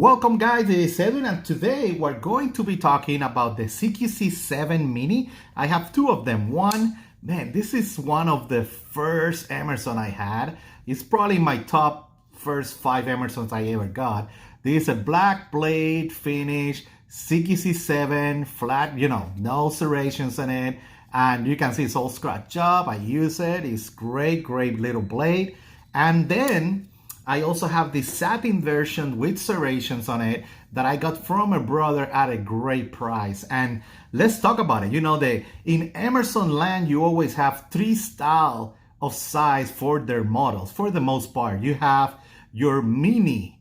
Welcome guys, it is Edwin and today we're going to be talking about the CQC-7 Mini. I have two of them. One, man, this is one of the first Emerson I had. It's probably my top first 5 Emersons I ever got. This is a black blade finish, CQC-7, flat, no serrations in it. And you can see it's all scratched up. I use it, it's great little blade. And then I also have the satin version with serrations on it that I got from a brother at a great price. And let's talk about it. In Emerson land, you always have 3 styles of size for their models. For the most part, you have your mini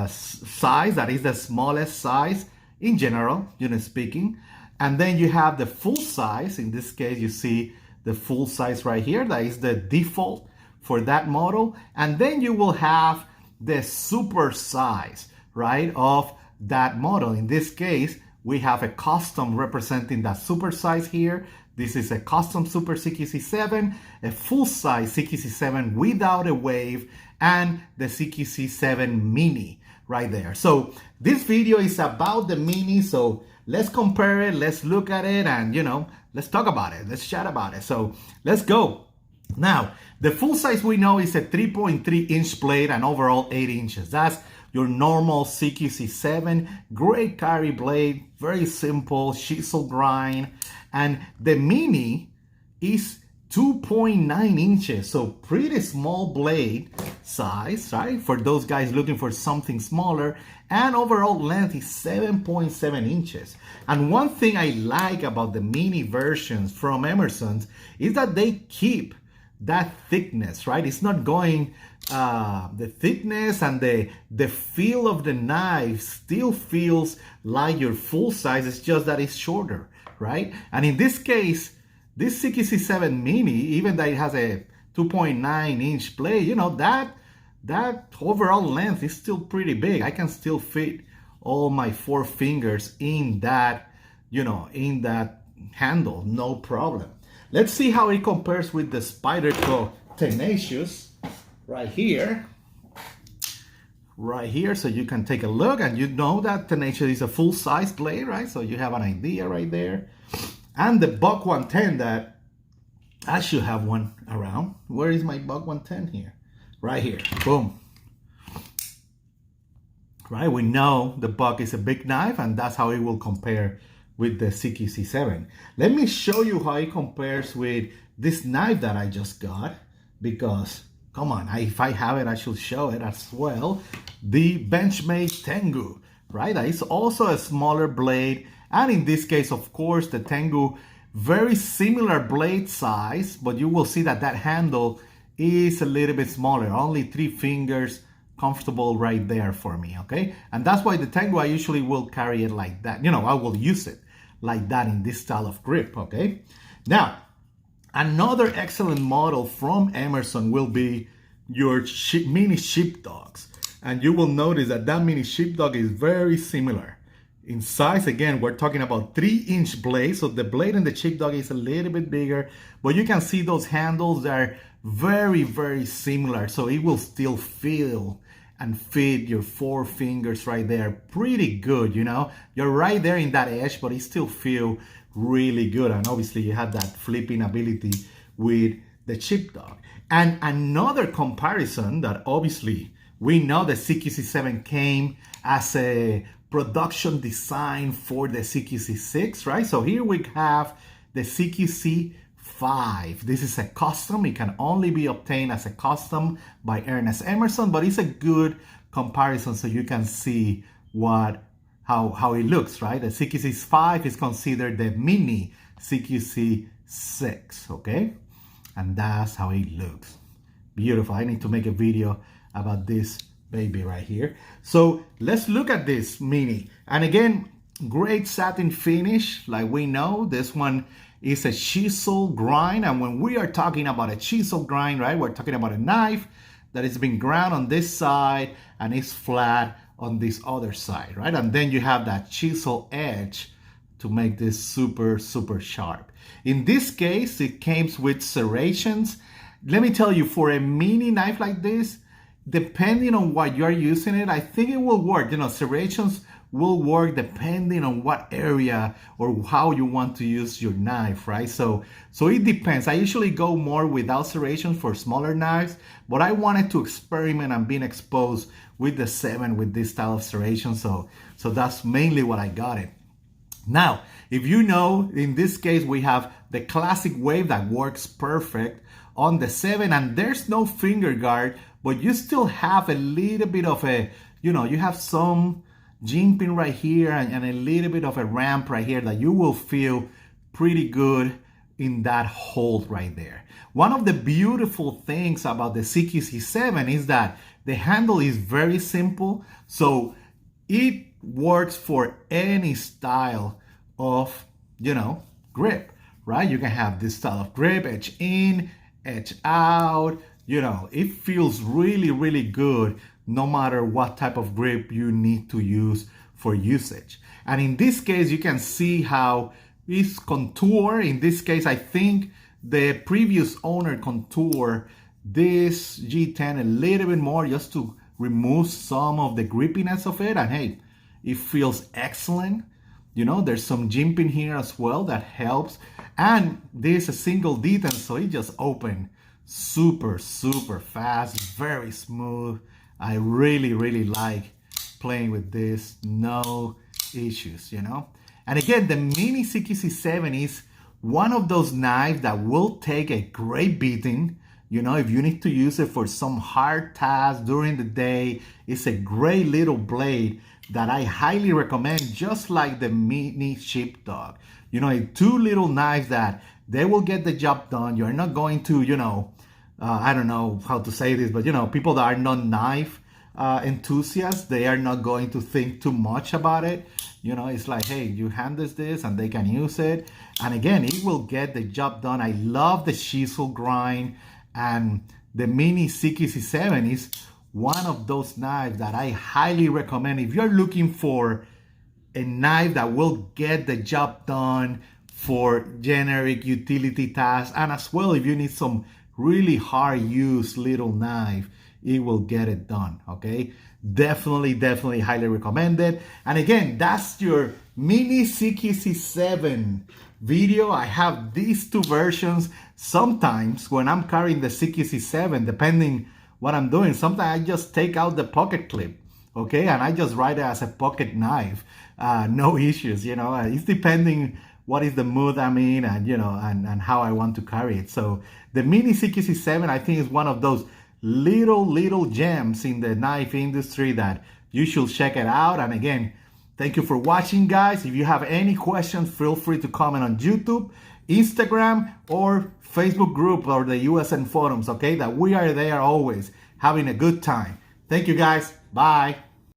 size, that is the smallest size in general, speaking. And then you have the full size. In this case, you see the full size right here. That is the default for that model. And then you will have the super size, right, of that model. In this case, we have a custom representing that super size here. This is a custom super CQC7, a full size CQC7 without a wave, and the CQC7 Mini right there. So this video is about the Mini, so let's compare it, let's look at it, and let's talk about it, let's chat about it. So let's go. Now, the full size we know is a 3.3 inch blade and overall 8 inches. That's your normal CQC7, great carry blade, very simple, chisel grind. And the Mini is 2.9 inches, so pretty small blade size, right? For those guys looking for something smaller. And overall length is 7.7 inches. And one thing I like about the Mini versions from Emerson's is that they keep that thickness, right? It's not going, the thickness and the feel of the knife still feels like your full size. It's just that it's shorter, right? And in this case, this CQC7 Mini, even though it has a 2.9 inch blade, that overall length is still pretty big. I can still fit all my 4 fingers in that, in that handle, no problem. Let's see how it compares with the Spyderco Tenacious right here. Right here, so you can take a look, and that Tenacious is a full-size blade, right? So you have an idea right there. And the Buck 110 that I should have one around. Where is my Buck 110 here? Right here, boom. Right, we know the Buck is a big knife, and that's how it will compare with the CQC7. Let me show you how it compares with this knife that I just got, because come on, if I have it, I should show it as well. The Benchmade Tengu, right? That is also a smaller blade, and in this case, of course, the Tengu, very similar blade size, but you will see that that handle is a little bit smaller, only 3 fingers, comfortable right there for me, okay? And that's why the Tengu, I usually will carry it like that. I will use it like that in this style of grip, okay? Now, another excellent model from Emerson will be your Mini Sheepdogs. And you will notice that that Mini Sheepdog is very similar. In size, again, we're talking about 3-inch blades. So the blade in the Sheepdog is a little bit bigger, but you can see those handles are very similar. So it will still feel and fit your 4 fingers right there pretty good, You're right there in that edge, but it still feel really good. And obviously you have that flipping ability with the Sheepdog. And another comparison that obviously we know the CQC7 came as a production design for the CQC6, right? So here we have the CQC5. This is a custom. It can only be obtained as a custom by Ernest Emerson, but it's a good comparison so you can see how it looks, right? The CQC5 is considered the mini CQC6, okay? And that's how it looks. Beautiful. I need to make a video about this baby right here. So let's look at this Mini. And again, great satin finish. Like we know, this one is a chisel grind. And when we are talking about a chisel grind, right, we're talking about a knife that has been ground on this side and is flat on this other side, right? And then you have that chisel edge to make this super sharp. In this case, it came with serrations. Let me tell you, for a mini knife like this, depending on what you're using it, I think it will work. Serrations will work depending on what area or how you want to use your knife, right? So it depends. I usually go more without serrations for smaller knives, but I wanted to experiment and being exposed with the 7 with this style of serration. So that's mainly what I got it. Now, if you know, in this case, we have the classic wave that works perfect on the 7, and there's no finger guard, but you still have a little bit of a, you have some jimping right here and a little bit of a ramp right here that you will feel pretty good in that hold right there. One of the beautiful things about the CQC7 is that the handle is very simple, so it works for any style of, grip, right? You can have this style of grip, edge in, edge out, it feels really, really good no matter what type of grip you need to use for usage. And in this case, you can see how it's contour. In this case, I think the previous owner contoured this G10 a little bit more just to remove some of the grippiness of it. And hey, it feels excellent. There's some jimping here as well that helps. And this is a single detent, so it just opened super, super fast, very smooth. I really, really like playing with this. No issues, And again, the Mini CQC7 is one of those knives that will take a great beating. If you need to use it for some hard tasks during the day, it's a great little blade that I highly recommend, just like the MiniSheepdog. Two little knives that they will get the job done. You're not going to, I don't know how to say this, but people that are not knife enthusiasts, they are not going to think too much about it. It's like, hey, you hand this and they can use it. And again, it will get the job done. I love the chisel grind, and the Mini CQC7 is one of those knives that I highly recommend if you're looking for a knife that will get the job done for generic utility tasks, and as well if you need some really hard use little knife, it will get it done. Okay, definitely highly recommended. And again, that's your Mini CQC7 video. I have these two versions. Sometimes when I'm carrying the CQC7, depending what I'm doing, sometimes I just take out the pocket clip, okay, and I just ride it as a pocket knife. No issues, it's depending what is the mood I'm in, and and how I want to carry it. So the Mini CQC7, I think, is one of those little gems in the knife industry that you should check it out. And again, thank you for watching, guys. If you have any questions, feel free to comment on YouTube, Instagram, or Facebook group, or the USN forums, okay? That we are there always having a good time. Thank you, guys. Bye.